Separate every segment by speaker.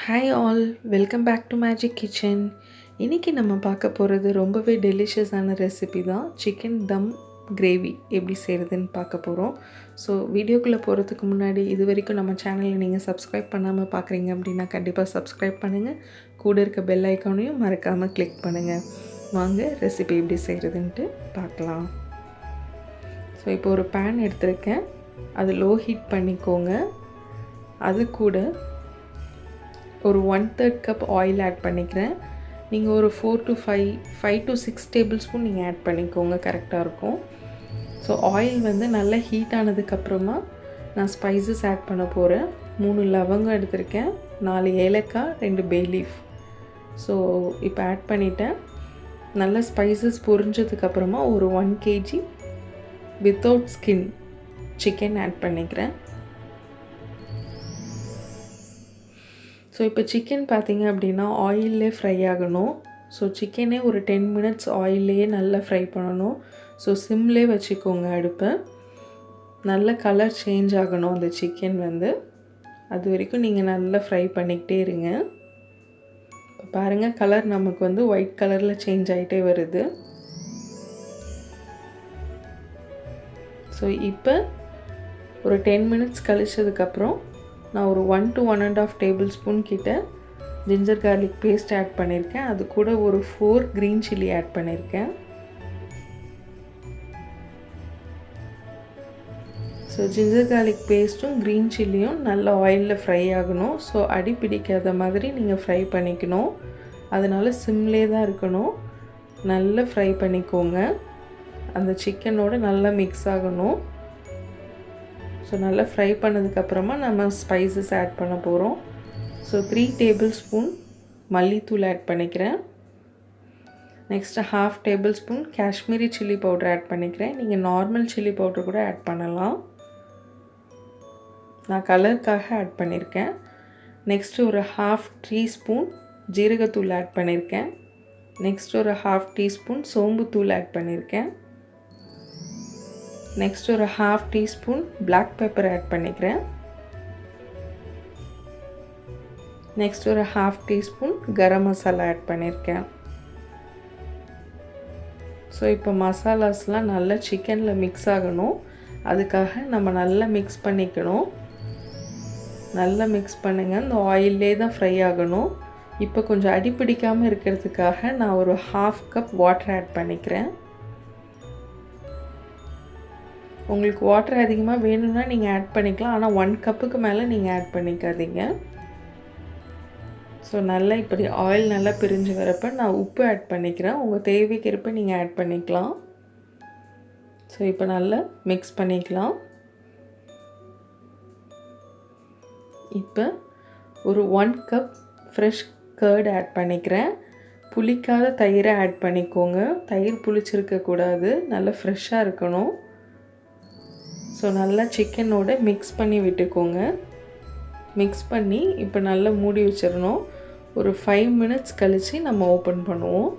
Speaker 1: Hi all, welcome back to magic kitchen. இன்றைக்கி நம்ம பார்க்க போகிறது ரொம்பவே டெலிஷியஸான ரெசிபி தான். சிக்கன் தம் கிரேவி எப்படி செய்கிறதுன்னு பார்க்க போகிறோம். ஸோ வீடியோக்குள்ளே போகிறதுக்கு முன்னாடி இது வரைக்கும் நம்ம சேனலில் நீங்கள் சப்ஸ்கிரைப் பண்ணாமல் பார்க்குறீங்க அப்படின்னா கண்டிப்பாக சப்ஸ்கிரைப் பண்ணுங்கள். கூட இருக்க பெல் ஐக்கானையும் மறக்காமல் கிளிக் பண்ணுங்கள். வாங்க ரெசிபி எப்படி செய்கிறதுன்ட்டு பார்க்கலாம். ஸோ இப்போ ஒரு பேன் எடுத்திருக்கேன், அது லோ ஹீட் பண்ணிக்கோங்க. அது கூட ஒரு 1/3 கப் ஆயில் ஆட் பண்ணிக்கிறேன். நீங்கள் ஒரு 5 to 6 டேபிள் ஸ்பூன் நீங்கள் ஆட் பண்ணிக்கோங்க, கரெக்டாக இருக்கும். ஸோ ஆயில் வந்து நல்லா ஹீட் ஆனதுக்கப்புறமா நான் ஸ்பைசஸ் ஆட் பண்ண போகிறேன். 3 லவங்கம் எடுத்திருக்கேன், 4 ஏலக்காய், 2 பே லீஃப். ஸோ இப்போ ஆட் பண்ணிவிட்டேன். நல்ல ஸ்பைசஸ் பொரிஞ்சதுக்கப்புறமா ஒரு 1 kg without skin chicken add பண்ணிக்கிறேன். ஸோ இப்போ சிக்கன் பார்த்திங்க அப்படின்னா ஆயிலே ஃப்ரை ஆகணும். ஸோ சிக்கனே ஒரு 10 மினிட்ஸ் ஆயிலே நல்லா ஃப்ரை பண்ணணும். ஸோ சிம்லே வச்சுக்கோங்க அடுப்பை. நல்ல கலர் சேஞ்ச் ஆகணும் அந்த சிக்கன் வந்து. அது வரைக்கும் நீங்கள் நல்லா ஃப்ரை பண்ணிக்கிட்டே இருங்க. பாருங்கள், கலர் நமக்கு வந்து ஒயிட் கலரில் சேஞ்ச் ஆகிட்டே வருது. ஸோ இப்போ ஒரு 10 மினிட்ஸ் கழிச்சதுக்கப்புறம் நான் ஒரு 1 to 1.5 டேபிள் ஸ்பூன் கிட்ட ஜிஞ்சர் கார்லிக் பேஸ்ட் ஆட் பண்ணியிருக்கேன். அது கூட ஒரு 4 க்ரீன் சில்லி ஆட் பண்ணியிருக்கேன். ஸோ ஜிஞ்சர் கார்லிக் பேஸ்ட்டும் க்ரீன் சில்லியும் நல்லா ஆயிலில் ஃப்ரை ஆகணும். ஸோ அடி பிடிக்காத மாதிரி நீங்கள் ஃப்ரை பண்ணிக்கணும். அதனால் சிம்லே தான் இருக்கணும். நல்லா ஃப்ரை பண்ணிக்கோங்க. அந்த சிக்கனோட நல்லா மிக்ஸ் ஆகணும். ஸோ நல்லா ஃப்ரை பண்ணதுக்கப்புறமா நம்ம ஸ்பைசஸ் ஆட் பண்ண போகிறோம். ஸோ 3 டேபிள் ஸ்பூன் மல்லித்தூள் ஆட் பண்ணிக்கிறேன். Next 1/2 tablespoon Kashmiri chilli powder add பண்ணிக்கிறேன். நீங்கள் நார்மல் சில்லி பவுடர் கூட ஆட் பண்ணலாம். நான் கலருக்காக ஆட் பண்ணியிருக்கேன். நெக்ஸ்ட்டு ஒரு 1/2 டீஸ்பூன் ஜீரகத்தூள் ஆட் பண்ணியிருக்கேன். நெக்ஸ்ட்டு ஒரு 1/2 டீஸ்பூன் சோம்புத்தூள் ஆட் பண்ணியிருக்கேன். நெக்ஸ்ட் ஒரு 1/2 டீஸ்பூன் பிளாக் பெப்பர் ஆட் பண்ணிக்கிறேன். நெக்ஸ்ட் ஒரு 1/2 டீஸ்பூன் கரம் மசாலா ஆட் பண்ணியிருக்கேன். ஸோ இப்போ மசாலாஸ்லாம் நல்லா சிக்கனில் மிக்ஸ் ஆகணும். அதுக்காக நம்ம நல்லா மிக்ஸ் பண்ணிக்கணும். நல்லா மிக்ஸ் பண்ணுங்கள். இந்த ஆயிலே தான் ஃப்ரை ஆகணும். இப்போ கொஞ்சம் அடி பிடிக்காமல் இருக்கிறதுக்காக நான் ஒரு 1/2 கப் வாட்டர் ஆட் பண்ணிக்கிறேன். உங்களுக்கு வாட்டர் அதிகமாக வேணும்னா நீங்கள் ஆட் பண்ணிக்கலாம். ஆனால் 1 கப்புக்கு மேலே நீங்கள் ஆட் பண்ணிக்காதீங்க. ஸோ நல்லா இப்படி ஆயில் நல்லா பிரிஞ்சு வரப்போ நான் உப்பு ஆட் பண்ணிக்கிறேன். உங்கள் தேவைக்கேற்ப நீங்கள் ஆட் பண்ணிக்கலாம். ஸோ இப்போ நல்லா மிக்ஸ் பண்ணிக்கலாம். இப்போ ஒரு 1 கப் ஃப்ரெஷ் கர்ட் ஆட் பண்ணிக்கிறேன். புளிக்காத தயிரை ஆட் பண்ணிக்கோங்க. தயிர் புளிச்சிருக்கக்கூடாது, நல்லா ஃப்ரெஷ்ஷாக இருக்கணும். ஸோ நல்லா சிக்கனோட மிக்ஸ் பண்ணி விட்டுக்கோங்க. மிக்ஸ் பண்ணி இப்போ நல்லா மூடி வச்சிடணும். ஒரு 5 மினிட்ஸ் கழித்து நம்ம ஓப்பன் பண்ணுவோம்.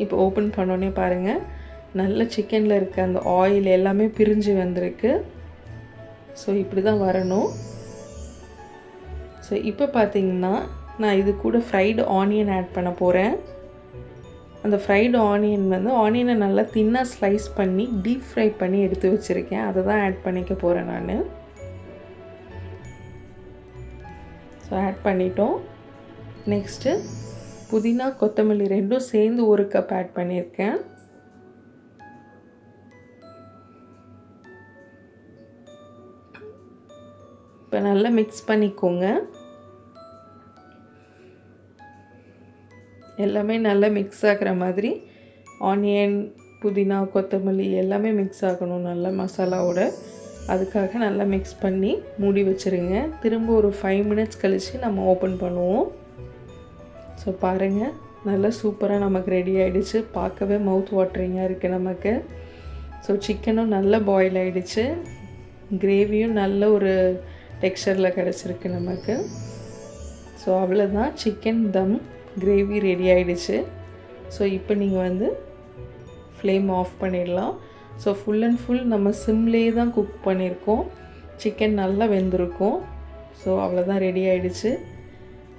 Speaker 1: இப்போ ஓப்பன் பண்ணோன்னே பாருங்கள், நல்ல சிக்கனில் இருக்க அந்த ஆயில் எல்லாமே பிரிஞ்சு வந்திருக்கு. ஸோ இப்படி தான் வரணும். ஸோ இப்போ பார்த்திங்கன்னா நான் இது கூட ஃப்ரைடு ஆனியன் ஆட் பண்ண போகிறேன். அந்த ஃப்ரைடு ஆனியன் வந்து ஆனியனை நல்லா தின்னாக ஸ்லைஸ் பண்ணி டீப் ஃப்ரை பண்ணி எடுத்து வச்சுருக்கேன். அதை தான் ஆட் பண்ணிக்க போகிறேன் நான். ஸோ ஆட் பண்ணிட்டோம். நெக்ஸ்ட்டு புதினா கொத்தமல்லி ரெண்டும் சேர்ந்து 1 கப் ஆட் பண்ணியிருக்கேன். இப்போ நல்லா மிக்ஸ் பண்ணிக்கோங்க. எல்லாமே நல்லா மிக்ஸ் ஆகிற மாதிரி ஆனியன், புதினா, கொத்தமல்லி எல்லாமே மிக்ஸ் ஆகணும் நல்லா மசாலாவோட. அதுக்காக நல்லா மிக்ஸ் பண்ணி மூடி வச்சுருங்க. திரும்ப ஒரு 5 மினிட்ஸ் கழித்து நம்ம ஓப்பன் பண்ணுவோம். ஸோ பாருங்கள், நல்லா சூப்பராக நமக்கு ரெடி ஆகிடுச்சு. பார்க்கவே மவுத் வாட்டரிங்காக இருக்குது நமக்கு. ஸோ சிக்கனும் நல்லா பாயில் ஆகிடுச்சு. கிரேவியும் நல்ல ஒரு டெக்ஸ்சரில் கிடச்சிருக்கு நமக்கு. ஸோ அவ்வளோதான், சிக்கன் தம் கிரேவி ரெடி ஆகிடுச்சு. ஸோ இப்போ நீங்கள் வந்து ஃப்ளேம் ஆஃப் பண்ணிடலாம். ஸோ ஃபுல் அண்ட் ஃபுல் நம்ம சிம்லேயே தான் குக் பண்ணியிருக்கோம். சிக்கன் நல்லா வெந்திருக்கும். ஸோ அவ்வளோதான், ரெடி ஆகிடுச்சு.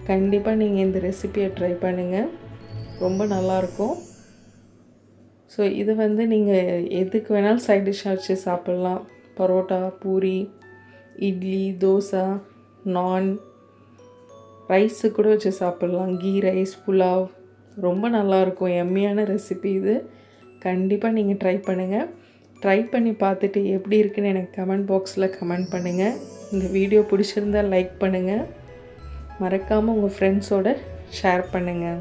Speaker 1: கண்டிப்பாக நீங்கள் இந்த ரெசிபியை ட்ரை பண்ணுங்கள், ரொம்ப நல்லாயிருக்கும். ஸோ இது வந்து நீங்கள் எதுக்கு வேணாலும் சைட் டிஷ்ஷாக வச்சு சாப்பிட்லாம். பரோட்டா, பூரி, இட்லி, தோசை, நான், ரைஸு கூட வச்சு சாப்பிட்லாம். கீ ரைஸ், புலாவ், ரொம்ப நல்லாயிருக்கும். எம்மியான ரெசிபி இது. கண்டிப்பாக நீங்கள் ட்ரை பண்ணுங்கள். ட்ரை பண்ணி பார்த்துட்டு எப்படி இருக்குன்னு எனக்கு கமெண்ட் பாக்ஸில் கமெண்ட் பண்ணுங்கள். இந்த வீடியோ பிடிச்சிருந்தால் லைக் பண்ணுங்கள். மறக்காமல் உங்கள் ஃப்ரெண்ட்ஸோடு ஷேர் பண்ணுங்கள்.